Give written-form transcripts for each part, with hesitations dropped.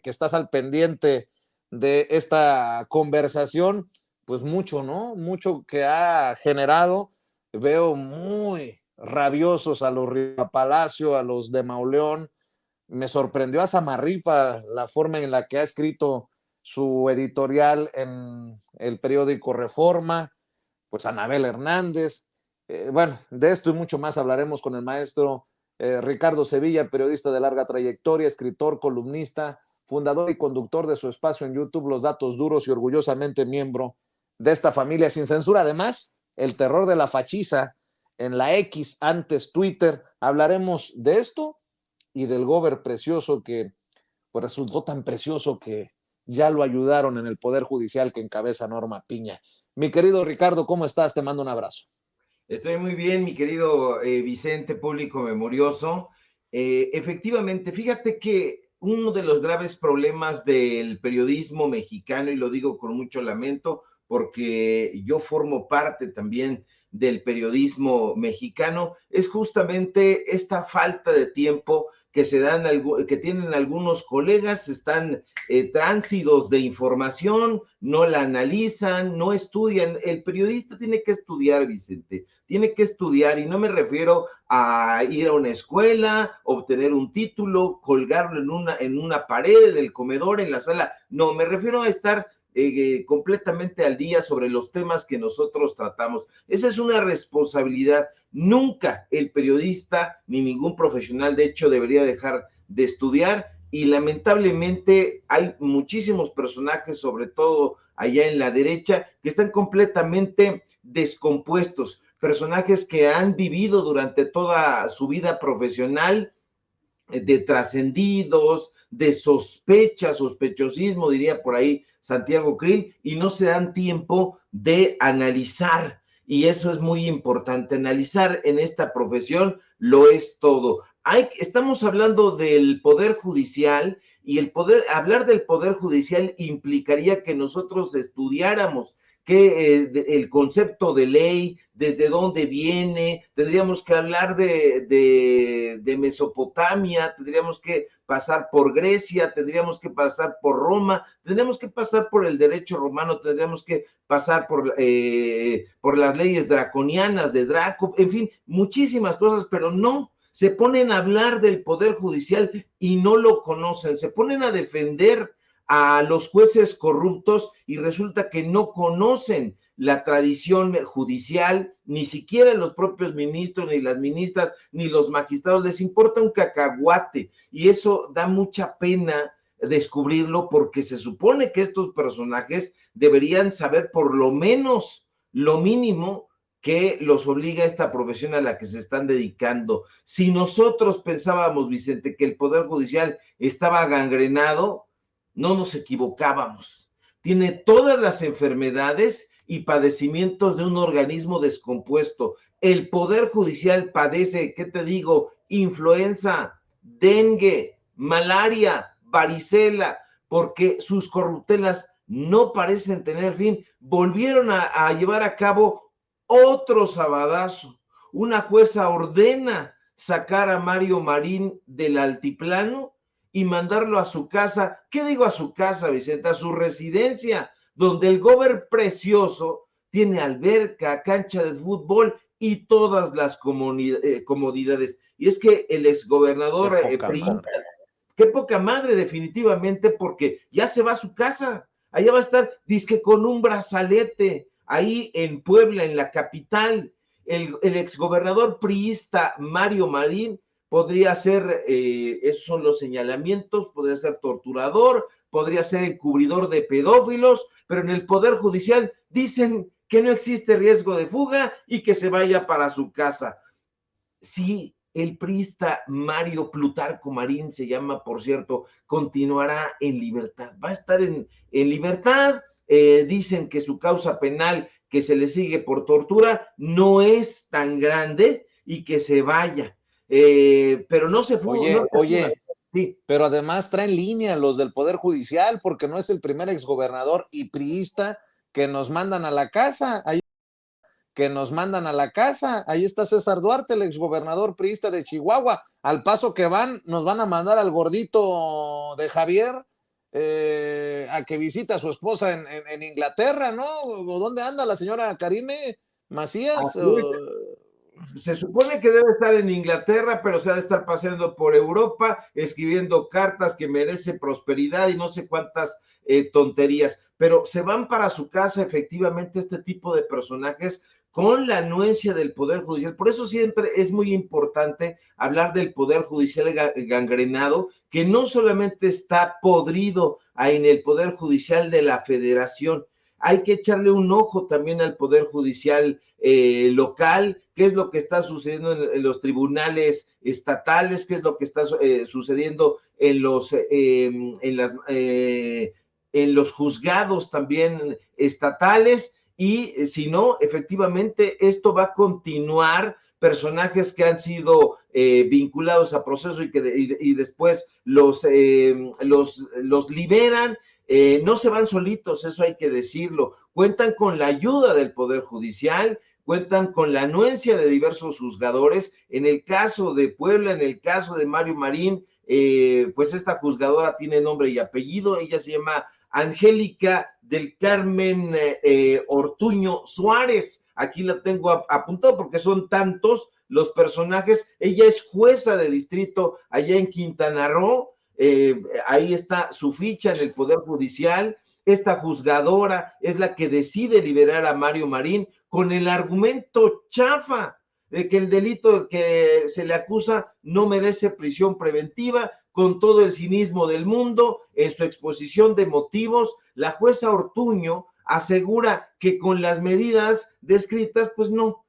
que estás al pendiente de esta conversación, pues mucho, ¿no? Mucho que ha generado. Veo muy rabiosos a los Riva Palacio, a los de Mauleón. Me sorprendió a Samarripa la forma en la que ha escrito su editorial en el periódico Reforma, pues Anabel Hernández. Bueno, de esto y mucho más hablaremos con el maestro Ricardo Sevilla, periodista de larga trayectoria, escritor, columnista, fundador y conductor de su espacio en YouTube, Los Datos Duros, y orgullosamente miembro de esta familia sin censura. Además, el terror de la fachiza en la X, antes Twitter. Hablaremos de esto y del gober precioso que pues resultó tan precioso que ya lo ayudaron en el Poder Judicial que encabeza Norma Piña. Mi querido Ricardo, ¿cómo estás? Te mando un abrazo. Estoy muy bien, mi querido Vicente, público memorioso. Efectivamente, fíjate que uno de los graves problemas del periodismo mexicano, y lo digo con mucho lamento, porque yo formo parte también del periodismo mexicano, es justamente esta falta de tiempo que se dan, que tienen algunos colegas, están tránsidos de información, no la analizan, no estudian. El periodista tiene que estudiar, Vicente, tiene que estudiar, y no me refiero a ir a una escuela, obtener un título, colgarlo en una pared del comedor, en la sala. No, me refiero a estar completamente al día sobre los temas que nosotros tratamos. Esa es una responsabilidad. Nunca el periodista ni ningún profesional, de hecho, debería dejar de estudiar, y lamentablemente hay muchísimos personajes, sobre todo allá en la derecha, que están completamente descompuestos, personajes que han vivido durante toda su vida profesional de trascendidos, de sospecha, sospechosismo, diría por ahí Santiago Krill, y no se dan tiempo de analizar. Y eso es muy importante. Analizar en esta profesión lo es todo. Estamos hablando del Poder Judicial, y hablar del Poder Judicial implicaría que nosotros estudiáramos el concepto de ley, desde dónde viene, tendríamos que hablar de Mesopotamia, tendríamos que pasar por Grecia, tendríamos que pasar por Roma, tendríamos que pasar por el derecho romano, tendríamos que pasar por las leyes draconianas de Draco, en fin, muchísimas cosas, pero no, se ponen a hablar del Poder Judicial y no lo conocen, se ponen a defender a los jueces corruptos y resulta que no conocen la tradición judicial, ni siquiera los propios ministros, ni las ministras, ni los magistrados, les importa un cacahuate, y eso da mucha pena descubrirlo, porque se supone que estos personajes deberían saber por lo menos lo mínimo que los obliga a esta profesión a la que se están dedicando. Si nosotros pensábamos, Vicente, que el Poder Judicial estaba gangrenado, no nos equivocábamos. Tiene todas las enfermedades y padecimientos de un organismo descompuesto. El Poder Judicial padece, ¿qué te digo? Influenza, dengue, malaria, varicela, porque sus corruptelas no parecen tener fin. Volvieron a llevar a cabo otro sabadazo. Una jueza ordena sacar a Mario Marín del altiplano y mandarlo a su casa. ¿Qué digo a su casa, Vicente? A su residencia, donde el gober precioso tiene alberca, cancha de fútbol y todas las comodidades. Y es que el exgobernador priista, qué poca madre, definitivamente, porque ya se va a su casa. Allá va a estar, dizque con un brazalete, ahí en Puebla, en la capital. El exgobernador priista Mario Marín podría ser, esos son los señalamientos, podría ser torturador, podría ser encubridor de pedófilos, pero en el Poder Judicial dicen que no existe riesgo de fuga y que se vaya para su casa. Sí, el priista Mario Plutarco Marín, se llama, por cierto, continuará en libertad, va a estar en libertad. Dicen que su causa penal que se le sigue por tortura no es tan grande y que se vaya, pero no se fue. Oye, sí. Pero además traen línea los del Poder Judicial, porque no es el primer exgobernador y priista que nos mandan a la casa. Ahí está César Duarte, el exgobernador priista de Chihuahua. Al paso que van, nos van a mandar al gordito de Javier, a que visita a su esposa en Inglaterra, ¿no? ¿O dónde anda la señora Karime Macías? Así es. Se supone que debe estar en Inglaterra, pero se ha de estar paseando por Europa, escribiendo cartas que merece prosperidad y no sé cuántas tonterías, pero se van para su casa efectivamente este tipo de personajes con la anuencia del Poder Judicial. Por eso siempre es muy importante hablar del Poder Judicial gangrenado, que no solamente está podrido en el Poder Judicial de la Federación, hay que echarle un ojo también al Poder Judicial local, qué es lo que está sucediendo en los tribunales estatales, qué es lo que está sucediendo en los juzgados también estatales, y si no, efectivamente, esto va a continuar. Personajes que han sido vinculados a proceso y después los liberan. No se van solitos, eso hay que decirlo. Cuentan con la ayuda del Poder Judicial, cuentan con la anuencia de diversos juzgadores. En el caso de Puebla, en el caso de Mario Marín, pues esta juzgadora tiene nombre y apellido. Ella se llama Angélica del Carmen Ortuño Suárez. Aquí la tengo apuntado porque son tantos los personajes. Ella es jueza de distrito allá en Quintana Roo. Ahí está su ficha en el Poder Judicial. Esta juzgadora es la que decide liberar a Mario Marín con el argumento chafa de que el delito que se le acusa no merece prisión preventiva. Con todo el cinismo del mundo, en su exposición de motivos, la jueza Ortuño asegura que con las medidas descritas, pues no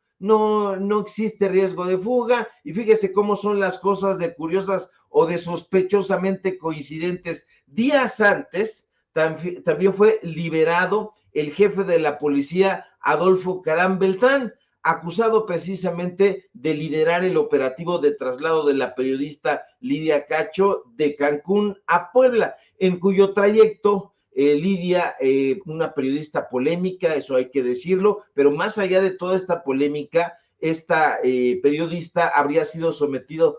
existe riesgo de fuga. Y fíjese cómo son las cosas de curiosas o de sospechosamente coincidentes. Días antes, también fue liberado el jefe de la policía, Adolfo Carán Beltrán, acusado precisamente de liderar el operativo de traslado de la periodista Lidia Cacho de Cancún a Puebla, en cuyo trayecto Lidia, una periodista polémica, eso hay que decirlo, pero más allá de toda esta polémica, esta periodista habría sido sometida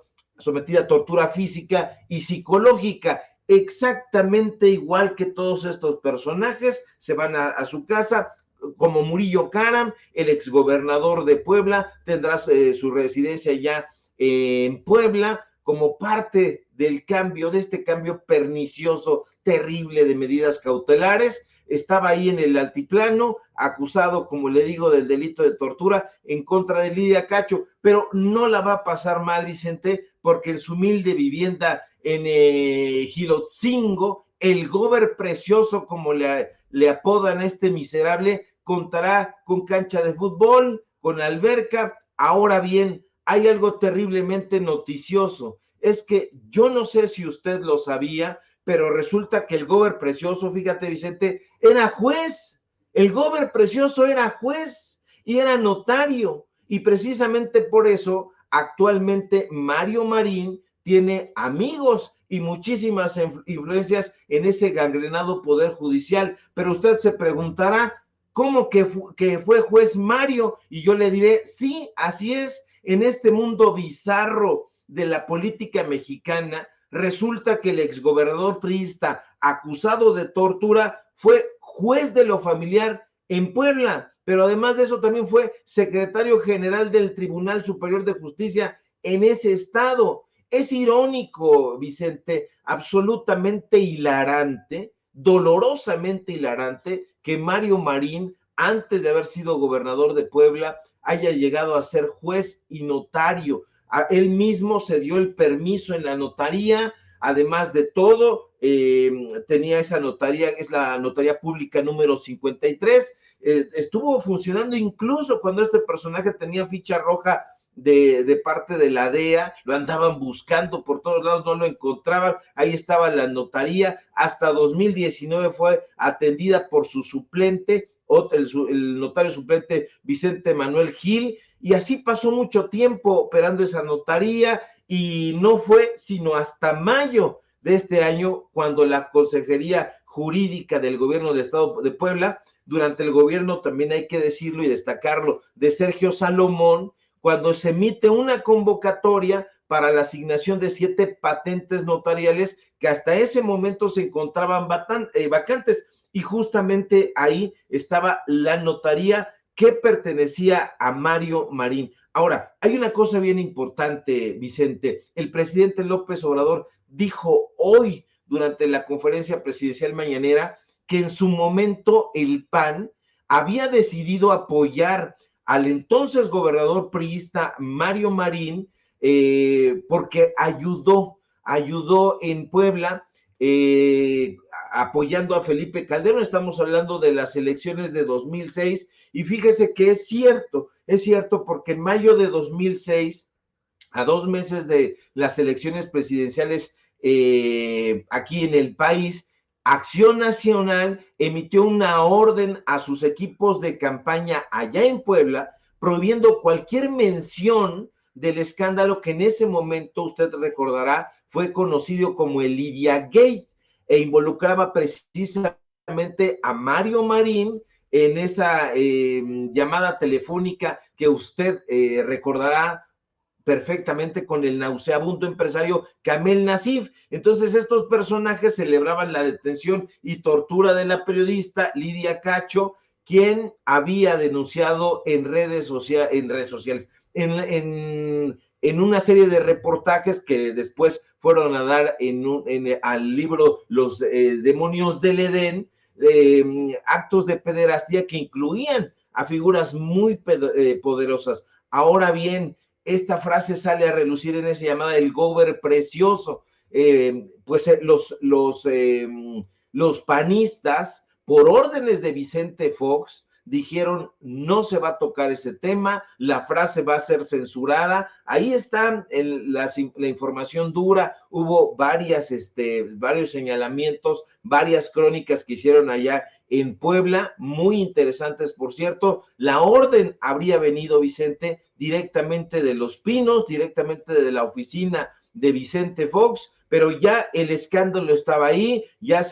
a tortura física y psicológica, exactamente igual que todos estos personajes. Se van a su casa, como Murillo Karam, el exgobernador de Puebla, tendrá su residencia ya en Puebla, como parte del cambio, de este cambio pernicioso, terrible de medidas cautelares. Estaba ahí en el altiplano, acusado, como le digo, del delito de tortura en contra de Lidia Cacho, pero no la va a pasar mal, Vicente, porque en su humilde vivienda en Gilotzingo, el gober precioso, como le apodan a este miserable, contará con cancha de fútbol, con alberca. Ahora bien, hay algo terriblemente noticioso. Es que yo no sé si usted lo sabía, pero resulta que el gober precioso, fíjate, Vicente, era juez. El gober precioso era juez y era notario. Y precisamente por eso, actualmente Mario Marín tiene amigos y muchísimas influencias en ese gangrenado poder judicial. Pero usted se preguntará, ¿cómo que fue juez Mario? Y yo le diré, sí, así es. En este mundo bizarro de la política mexicana, resulta que el exgobernador priista acusado de tortura fue juez de lo familiar en Puebla, pero además de eso también fue secretario general del Tribunal Superior de Justicia en ese estado. Es irónico, Vicente, absolutamente hilarante, dolorosamente hilarante, que Mario Marín, antes de haber sido gobernador de Puebla, haya llegado a ser juez y notario. Él mismo se dio el permiso en la notaría. Además de todo, tenía esa notaría, es la notaría pública número 53, estuvo funcionando incluso cuando este personaje tenía ficha roja de parte de la DEA, lo andaban buscando por todos lados, no lo encontraban. Ahí estaba la notaría. Hasta 2019 fue atendida por su suplente, el notario suplente Vicente Manuel Gil, y así pasó mucho tiempo operando esa notaría, y no fue sino hasta mayo de este año cuando la Consejería Jurídica del Gobierno del Estado de Puebla, durante el gobierno, también hay que decirlo y destacarlo, de Sergio Salomón, cuando se emite una convocatoria para la asignación de 7 patentes notariales que hasta ese momento se encontraban vacantes, y justamente ahí estaba la notaría que pertenecía a Mario Marín. Ahora, hay una cosa bien importante, Vicente. El presidente López Obrador dijo hoy, durante la conferencia presidencial mañanera, que en su momento el PAN había decidido apoyar al entonces gobernador priista Mario Marín, porque ayudó en Puebla, apoyando a Felipe Calderón. Estamos hablando de las elecciones de 2006, y fíjese que es cierto porque en mayo de 2006, a 2 meses de las elecciones presidenciales aquí en el país, Acción Nacional emitió una orden a sus equipos de campaña allá en Puebla, prohibiendo cualquier mención del escándalo que en ese momento, usted recordará, fue conocido como el Lidia Gate, e involucraba precisamente a Mario Marín en esa llamada telefónica que usted recordará perfectamente, con el nauseabundo empresario Kamel Nasif. Entonces estos personajes celebraban la detención y tortura de la periodista Lidia Cacho, quien había denunciado en redes sociales, en una serie de reportajes que después fueron a dar al libro Los demonios del Edén, actos de pederastía que incluían a figuras muy poderosas. Ahora bien, esta frase sale a relucir en esa llamada El Gober Precioso. Los panistas, por órdenes de Vicente Fox, dijeron: no se va a tocar ese tema, la frase va a ser censurada. Ahí está la información dura. Hubo varios señalamientos, varias crónicas que hicieron allá en Puebla, muy interesantes, por cierto. La orden habría venido, Vicente, directamente de Los Pinos, directamente de la oficina de Vicente Fox, pero ya el escándalo estaba ahí, ya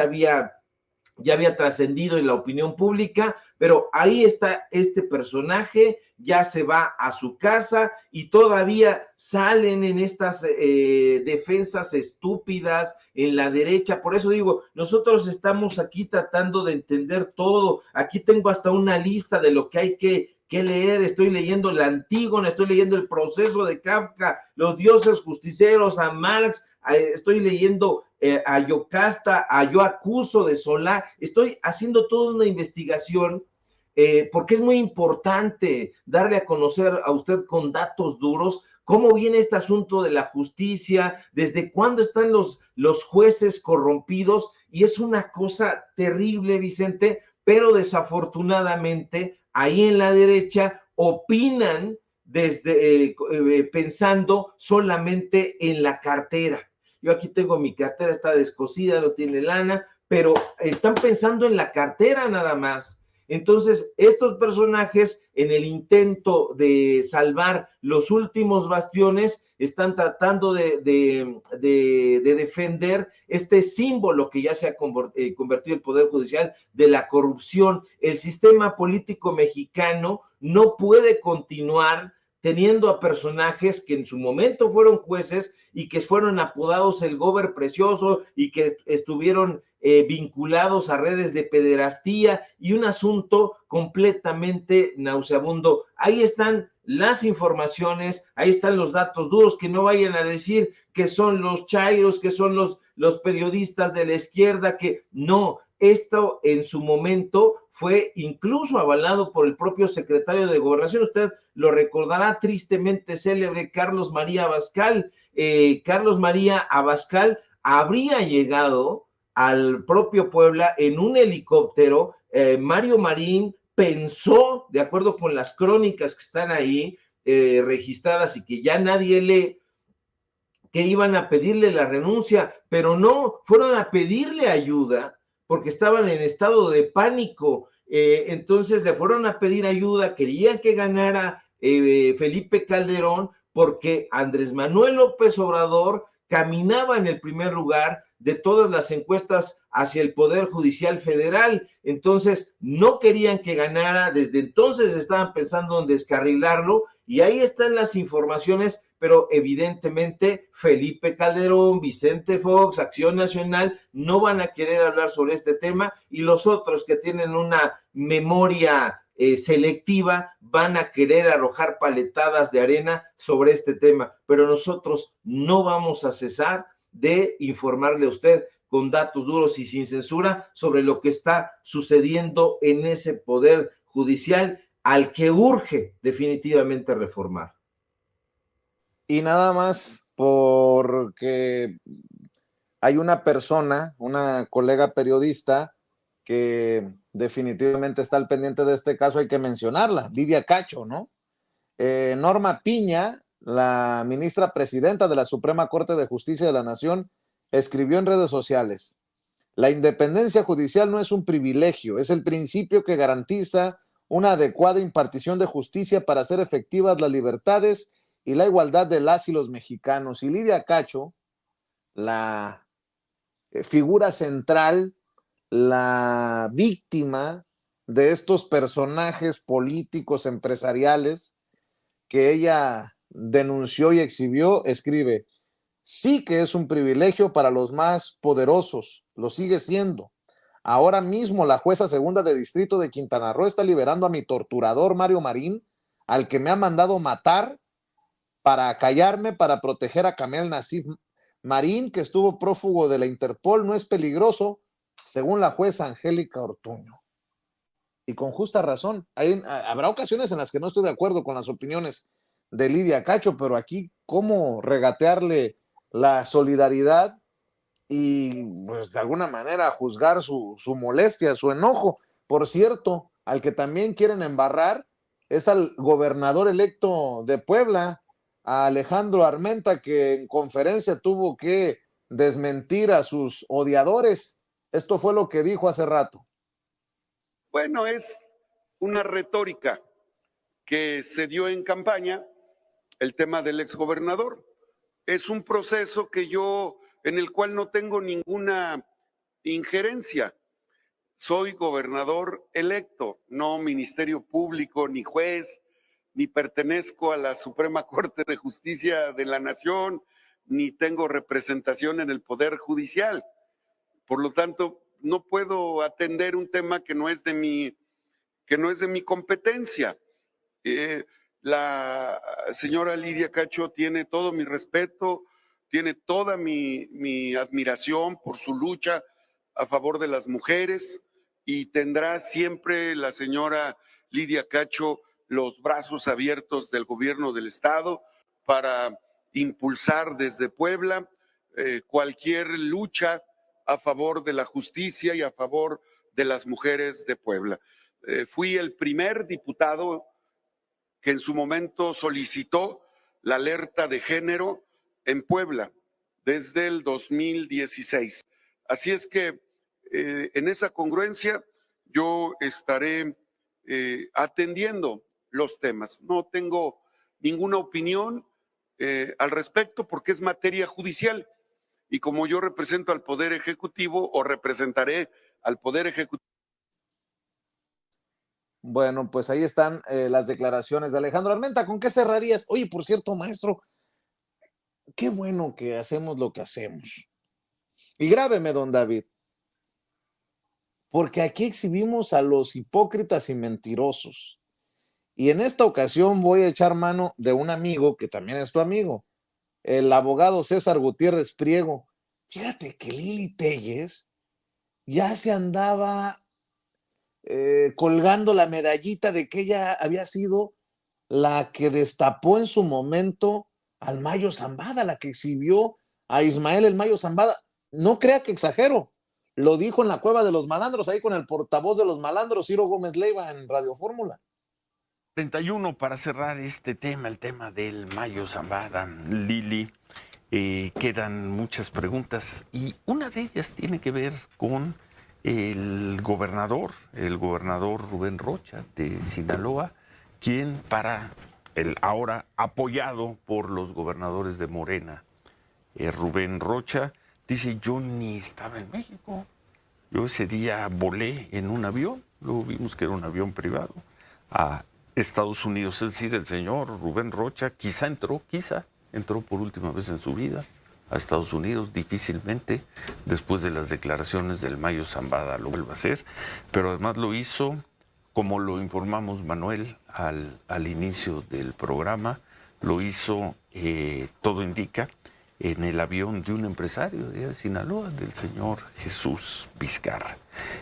había trascendido en la opinión pública, pero ahí está este personaje, ya se va a su casa, y todavía salen en estas defensas estúpidas en la derecha. Por eso digo, nosotros estamos aquí tratando de entender todo. Aquí tengo hasta una lista de lo que hay que leer. Estoy leyendo la Antígona, estoy leyendo El proceso de Kafka, Los dioses justicieros, a Marx, estoy leyendo a Yocasta, a Yo acuso de Solá. Estoy haciendo toda una investigación, porque es muy importante darle a conocer a usted con datos duros cómo viene este asunto de la justicia, desde cuándo están los jueces corrompidos, y es una cosa terrible, Vicente, pero desafortunadamente ahí en la derecha opinan pensando solamente en la cartera. Yo aquí tengo mi cartera, está descosida, no tiene lana, pero están pensando en la cartera nada más. Entonces, estos personajes, en el intento de salvar los últimos bastiones, están tratando de defender este símbolo que ya se ha convertido el Poder Judicial de la corrupción. El sistema político mexicano no puede continuar teniendo a personajes que en su momento fueron jueces y que fueron apodados el Gober Precioso y que estuvieron vinculados a redes de pederastía, y un asunto completamente nauseabundo. Ahí están las informaciones, ahí están los datos duros, que no vayan a decir que son los chairos, que son los periodistas de la izquierda, que no. Esto en su momento fue incluso avalado por el propio secretario de Gobernación. Usted lo recordará, tristemente célebre, Carlos María Abascal. Carlos María Abascal habría llegado al propio Puebla en un helicóptero. Mario Marín pensó, de acuerdo con las crónicas que están ahí registradas y que ya nadie lee, que iban a pedirle la renuncia, pero no, fueron a pedirle ayuda porque estaban en estado de pánico. Entonces le fueron a pedir ayuda, querían que ganara Felipe Calderón, porque Andrés Manuel López Obrador caminaba en el primer lugar de todas las encuestas hacia el Poder Judicial Federal. Entonces no querían que ganara, desde entonces estaban pensando en descarrilarlo, Y ahí están las informaciones, pero evidentemente Felipe Calderón, Vicente Fox, Acción Nacional no van a querer hablar sobre este tema, y los otros que tienen una memoria selectiva van a querer arrojar paletadas de arena sobre este tema, pero nosotros no vamos a cesar de informarle a usted con datos duros y sin censura sobre lo que está sucediendo en ese poder judicial al que urge definitivamente reformar. Y nada más porque hay una persona, una colega periodista, que definitivamente está al pendiente de este caso, hay que mencionarla, Lidia Cacho, ¿no? Norma Piña, la ministra presidenta de la Suprema Corte de Justicia de la Nación, escribió en redes sociales: la independencia judicial no es un privilegio, es el principio que garantiza una adecuada impartición de justicia para hacer efectivas las libertades y la igualdad de las y los mexicanos. Y Lidia Cacho, la figura central, la víctima de estos personajes políticos, empresariales, que ella denunció y exhibió, escribe: sí que es un privilegio para los más poderosos, lo sigue siendo. Ahora mismo la jueza segunda de distrito de Quintana Roo está liberando a mi torturador Mario Marín, al que me ha mandado matar para callarme, para proteger a Kamel Nasif Marín, que estuvo prófugo de la Interpol. No es peligroso, según la jueza Angélica Ortuño. Y con justa razón. Habrá ocasiones en las que no estoy de acuerdo con las opiniones de Lidia Cacho, pero aquí, ¿cómo regatearle la solidaridad y, pues, de alguna manera juzgar su molestia, su enojo? Por cierto, al que también quieren embarrar es al gobernador electo de Puebla, a Alejandro Armenta, que en conferencia tuvo que desmentir a sus odiadores. Esto fue lo que dijo hace rato. Bueno, es una retórica que se dio en campaña, el tema del exgobernador. Es un proceso en el cual no tengo ninguna injerencia. Soy gobernador electo, no ministerio público, ni juez, ni pertenezco a la Suprema Corte de Justicia de la Nación, ni tengo representación en el Poder Judicial. Por lo tanto, no puedo atender un tema que no es de mi competencia. La señora Lidia Cacho tiene todo mi respeto, tiene toda mi admiración por su lucha a favor de las mujeres, y tendrá siempre la señora Lidia Cacho los brazos abiertos del gobierno del estado para impulsar desde Puebla cualquier lucha a favor de la justicia y a favor de las mujeres de Puebla. Fui el primer diputado que en su momento solicitó la alerta de género en Puebla desde el 2016. Así es que en esa congruencia yo estaré atendiendo los temas. No tengo ninguna opinión al respecto porque es materia judicial, y como yo represento al Poder Ejecutivo, o representaré al Poder Ejecutivo. Bueno, pues ahí están las declaraciones de Alejandro Armenta. ¿Con qué cerrarías? Oye, por cierto, maestro, qué bueno que hacemos lo que hacemos. Y grábeme, don David, porque aquí exhibimos a los hipócritas y mentirosos. Y en esta ocasión voy a echar mano de un amigo que también es tu amigo, el abogado César Gutiérrez Priego. Fíjate que Lili Telles ya se andaba colgando la medallita de que ella había sido la que destapó en su momento al Mayo Zambada, la que exhibió a Ismael el Mayo Zambada. No crea que exagero, lo dijo en la Cueva de los Malandros, ahí con el portavoz de los Malandros, Ciro Gómez Leiva, en Radio Fórmula. 31 para cerrar este tema, el tema del Mayo Zambada, Lili. Quedan muchas preguntas y una de ellas tiene que ver con el gobernador Rubén Rocha de Sinaloa, quien ahora apoyado por los gobernadores de Morena, Rubén Rocha, dice: yo ni estaba en México, yo ese día volé en un avión, luego vimos que era un avión privado, a Estados Unidos. Es decir, el señor Rubén Rocha quizá entró por última vez en su vida a Estados Unidos, difícilmente después de las declaraciones del Mayo Zambada lo vuelva a hacer, pero además lo hizo, como lo informamos Manuel al inicio del programa, lo hizo, todo indica, en el avión de un empresario de Sinaloa, del señor Jesús Vizcarra.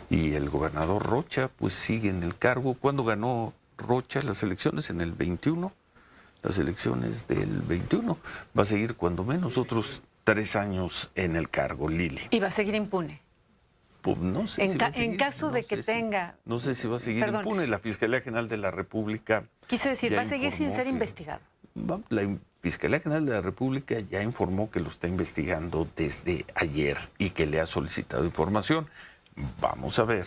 Y el gobernador Rocha pues sigue en el cargo. ¿Cuándo ganó Rocha las elecciones? En el 21. Las elecciones del 21. Va a seguir cuando menos otros 3 años en el cargo, Lili. Y va a seguir impune. Pues no sé si va a seguir, En caso de que tenga... No sé si va a seguir impune. La Fiscalía General de la República... Quise decir, va a seguir sin ser investigado. La Fiscalía General de la República ya informó que lo está investigando desde ayer y que le ha solicitado información. Vamos a ver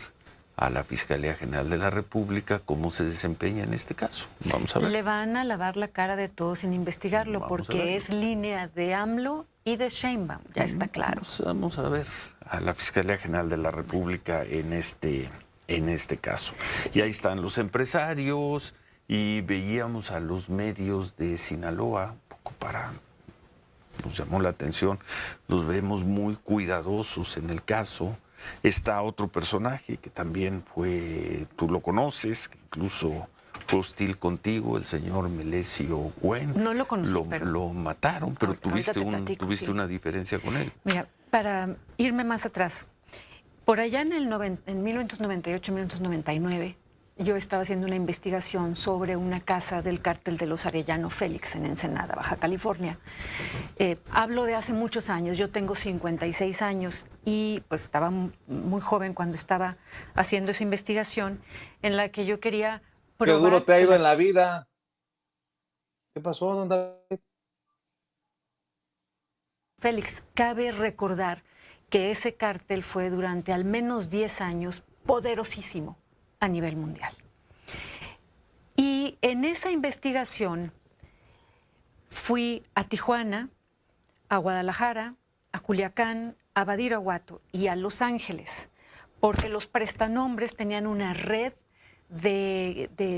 a la Fiscalía General de la República cómo se desempeña en este caso. Vamos a ver. Le van a lavar la cara de todo sin investigarlo, porque es línea de AMLO y de Sheinbaum, ya está claro. Vamos a ver a la Fiscalía General de la República en este caso. Y ahí están los empresarios y veíamos a los medios de Sinaloa, un poco nos llamó la atención, los vemos muy cuidadosos en el caso. Está otro personaje que también tú lo conoces, que incluso fue hostil contigo, el señor Melesio Guen. No lo conocí, pero... Lo mataron, pero tuviste sí. una diferencia con él. Mira, para irme más atrás, por allá en 1998, 1999, yo estaba haciendo una investigación sobre una casa del cártel de los Arellano Félix en Ensenada, Baja California. Hablo de hace muchos años, yo tengo 56 años y pues estaba muy joven cuando estaba haciendo esa investigación en la que yo quería probar... Qué duro te ha ido en la vida. ¿Qué pasó, don David? Félix, cabe recordar que ese cártel fue durante al menos 10 años poderosísimo a nivel mundial. Y en esa investigación fui a Tijuana, a Guadalajara, a Culiacán, a Badiraguato y a Los Ángeles, porque los prestanombres tenían una red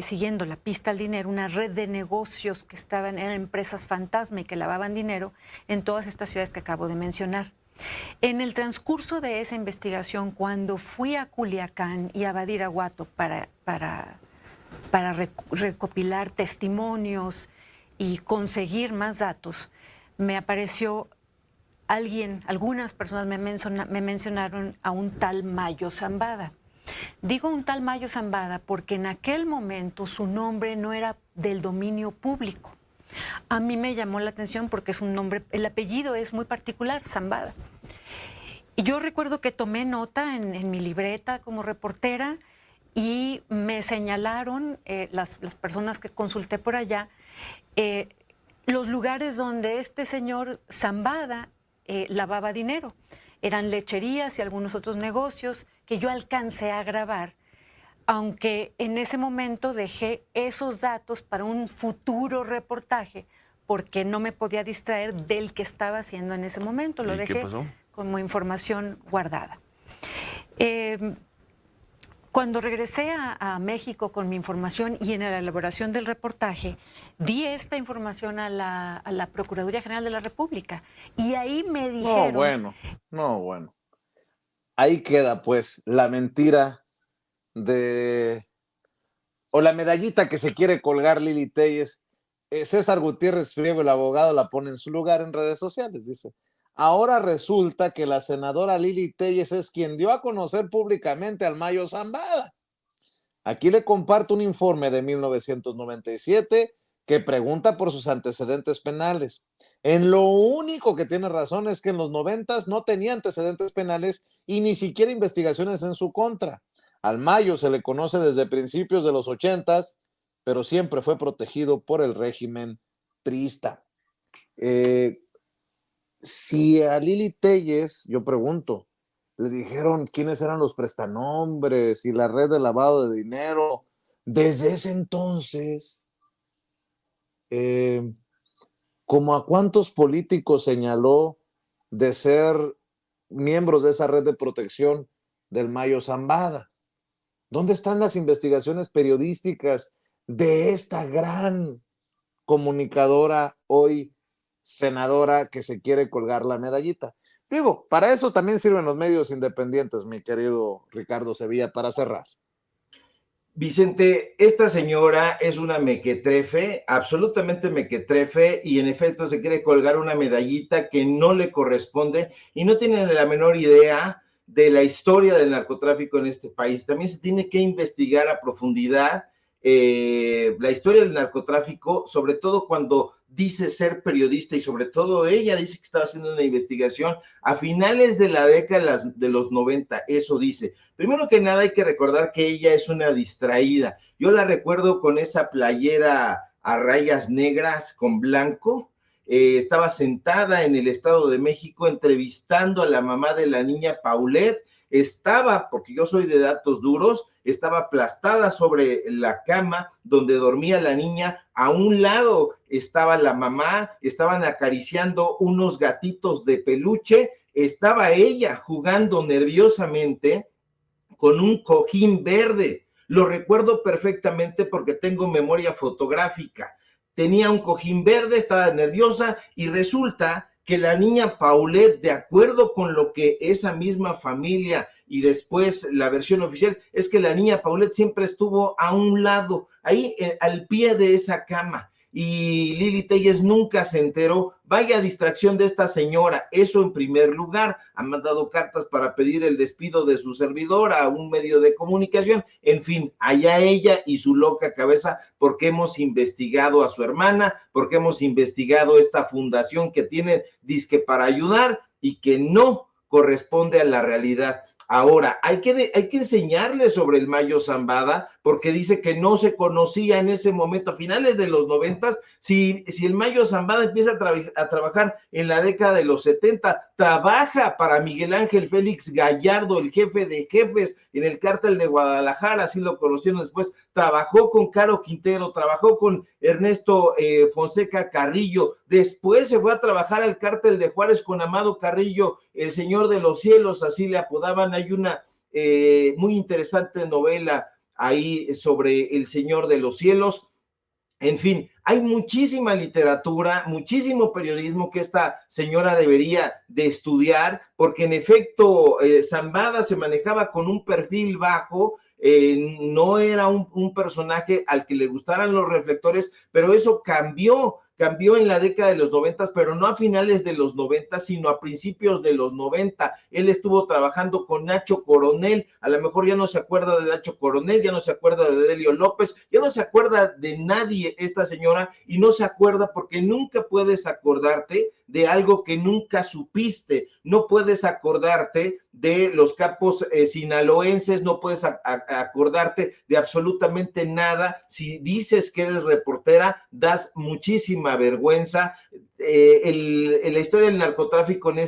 siguiendo la pista al dinero, una red de negocios que eran empresas fantasma y que lavaban dinero en todas estas ciudades que acabo de mencionar. En el transcurso de esa investigación, cuando fui a Culiacán y a Badiraguato para recopilar testimonios y conseguir más datos, me apareció algunas personas me mencionaron a un tal Mayo Zambada. Digo un tal Mayo Zambada porque en aquel momento su nombre no era del dominio público. A mí me llamó la atención porque es un nombre, el apellido es muy particular, Zambada. Y yo recuerdo que tomé nota en mi libreta como reportera y me señalaron las personas que consulté por allá los lugares donde este señor Zambada lavaba dinero. Eran lecherías y algunos otros negocios que yo alcancé a grabar, aunque en ese momento dejé esos datos para un futuro reportaje porque no me podía distraer del que estaba haciendo en ese momento. Lo dejé como información guardada. Cuando regresé a México con mi información y en la elaboración del reportaje, di esta información a la Procuraduría General de la República y ahí me dijeron... No, bueno. Ahí queda pues la mentira o la medallita que se quiere colgar Lili Téllez. César Gutiérrez Friego, el abogado, la pone en su lugar en redes sociales, dice: ahora resulta que la senadora Lili Téllez es quien dio a conocer públicamente al Mayo Zambada. Aquí le comparto un informe de 1997 que pregunta por sus antecedentes penales. En lo único que tiene razón es que en los 90s no tenía antecedentes penales y ni siquiera investigaciones en su contra. Al Mayo se le conoce desde principios de los 80s, pero siempre fue protegido por el régimen priista. Si a Lili Téllez, yo pregunto, le dijeron quiénes eran los prestanombres y la red de lavado de dinero, desde ese entonces, ¿como a cuántos políticos señaló de ser miembros de esa red de protección del Mayo Zambada? ¿Dónde están las investigaciones periodísticas de esta gran comunicadora, hoy senadora, que se quiere colgar la medallita? Digo, para eso también sirven los medios independientes, mi querido Ricardo Sevilla, para cerrar. Vicente, esta señora es una mequetrefe, absolutamente mequetrefe, y en efecto se quiere colgar una medallita que no le corresponde y no tiene la menor idea de la historia del narcotráfico en este país. También se tiene que investigar a profundidad la historia del narcotráfico, sobre todo cuando dice ser periodista y sobre todo ella dice que estaba haciendo una investigación a finales de la década de los 90, eso dice. Primero que nada hay que recordar que ella es una distraída. Yo la recuerdo con esa playera a rayas negras con blanco. Estaba sentada en el Estado de México entrevistando a la mamá de la niña Paulette. Estaba, porque yo soy de datos duros, estaba aplastada sobre la cama donde dormía la niña. A un lado estaba la mamá, estaban acariciando unos gatitos de peluche. Estaba ella jugando nerviosamente con un cojín verde. Lo recuerdo perfectamente porque tengo memoria fotográfica. Tenía un cojín verde, estaba nerviosa y resulta que la niña Paulette, de acuerdo con lo que esa misma familia y después la versión oficial, es que la niña Paulette siempre estuvo a un lado, ahí al pie de esa cama. Y Lili Telles nunca se enteró. Vaya distracción de esta señora, eso en primer lugar. Han mandado cartas para pedir el despido de su servidora a un medio de comunicación. En fin, allá ella y su loca cabeza, porque hemos investigado a su hermana, porque hemos investigado esta fundación que tiene disque para ayudar y que no corresponde a la realidad. Ahora, hay que enseñarle sobre el Mayo Zambada, porque dice que no se conocía en ese momento, a finales de los 90, si el Mayo Zambada empieza a trabajar en la década de los 70, trabaja para Miguel Ángel Félix Gallardo, el jefe de jefes en el cártel de Guadalajara, así lo conocieron después, trabajó con Caro Quintero, trabajó con Ernesto Fonseca Carrillo, después se fue a trabajar al cártel de Juárez con Amado Carrillo, el Señor de los Cielos, así le apodaban. Hay una muy interesante novela ahí sobre el Señor de los Cielos. En fin, hay muchísima literatura, muchísimo periodismo que esta señora debería de estudiar, porque en efecto Zambada se manejaba con un perfil bajo, no era un personaje al que le gustaran los reflectores, pero eso cambió en la década de los 90, pero no a finales de los 90, sino a principios de los 90. Él estuvo trabajando con Nacho Coronel, a lo mejor ya no se acuerda de Nacho Coronel, ya no se acuerda de Delio López, ya no se acuerda de nadie esta señora, y no se acuerda porque nunca puedes acordarte de algo que nunca supiste, no puedes acordarte de los capos sinaloenses, no puedes acordarte de absolutamente nada. Si dices que eres reportera, das muchísima vergüenza. La historia del narcotráfico en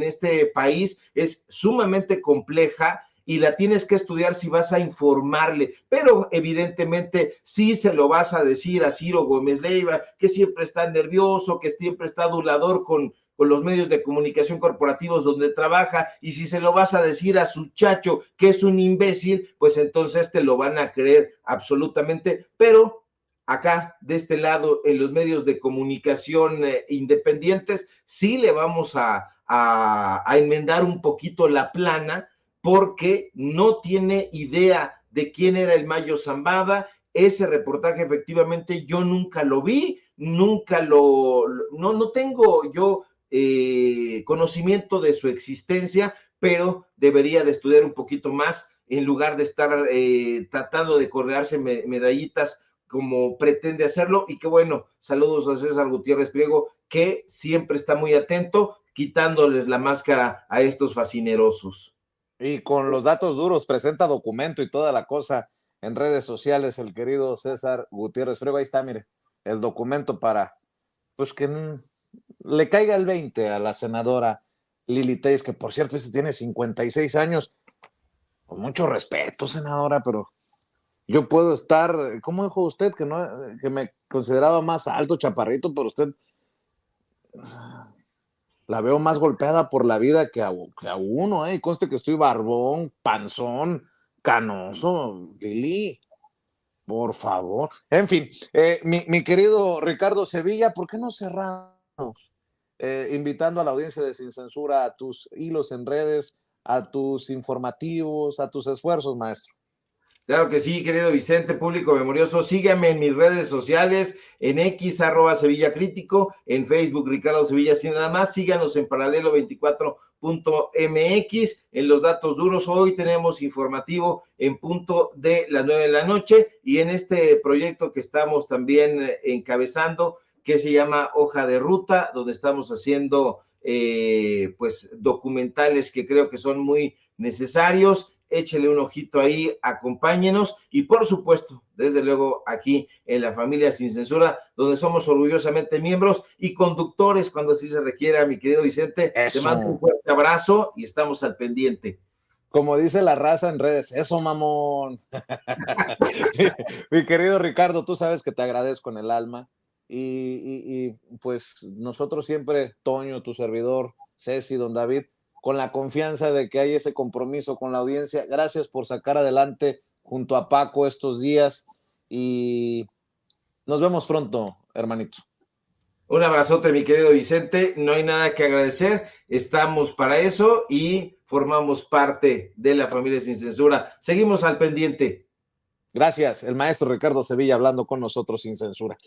este país es sumamente compleja y la tienes que estudiar si vas a informarle, pero evidentemente sí se lo vas a decir a Ciro Gómez Leiva, que siempre está nervioso, que siempre está adulador con los medios de comunicación corporativos donde trabaja, y si se lo vas a decir a su chacho que es un imbécil, pues entonces te lo van a creer absolutamente. Pero acá, de este lado, en los medios de comunicación independientes, sí le vamos a enmendar un poquito la plana, porque no tiene idea de quién era el Mayo Zambada. Ese reportaje efectivamente yo nunca lo vi, no tengo yo conocimiento de su existencia, pero debería de estudiar un poquito más en lugar de estar tratando de colgarse medallitas como pretende hacerlo. Y que bueno, saludos a César Gutiérrez Priego, que siempre está muy atento, quitándoles la máscara a estos fascinerosos. Y con los datos duros, presenta documento y toda la cosa en redes sociales, el querido César Gutiérrez Priego. Ahí está, mire, el documento para, pues que le caiga el 20 a la senadora Lili Telles, que por cierto, tiene 56 años. Con mucho respeto, senadora, pero yo puedo estar, ¿cómo dijo usted? Que me consideraba más alto, chaparrito, pero usted la veo más golpeada por la vida que a uno, y conste que estoy barbón, panzón, canoso, Lili. Por favor. En fin, mi querido Ricardo Sevilla, ¿por qué no cerramos invitando a la audiencia de Sin Censura a tus hilos en redes, a tus informativos, a tus esfuerzos, maestro? Claro que sí, querido Vicente, público memorioso. Síganme en mis redes sociales, en X, @Sevilla Crítico, en Facebook, Ricardo Sevilla, sin nada más. Síganos en Paralelo 24.mx. En los datos duros, hoy tenemos informativo en punto de las 9 de la noche. Y en este proyecto que estamos también encabezando, que se llama Hoja de Ruta, donde estamos haciendo pues documentales que creo que son muy necesarios. Échele un ojito ahí, acompáñenos y por supuesto, desde luego aquí en la familia Sin Censura, donde somos orgullosamente miembros y conductores cuando así se requiera, mi querido Vicente. Eso. Te mando un fuerte abrazo y estamos al pendiente. Como dice la raza en redes, eso mamón. mi querido Ricardo, tú sabes que te agradezco en el alma y pues nosotros siempre, Toño, tu servidor, Ceci, don David, con la confianza de que hay ese compromiso con la audiencia. Gracias por sacar adelante junto a Paco estos días y nos vemos pronto, hermanito. Un abrazote, mi querido Vicente. No hay nada que agradecer. Estamos para eso y formamos parte de la familia Sin Censura. Seguimos al pendiente. Gracias, el maestro Ricardo Sevilla hablando con nosotros sin censura.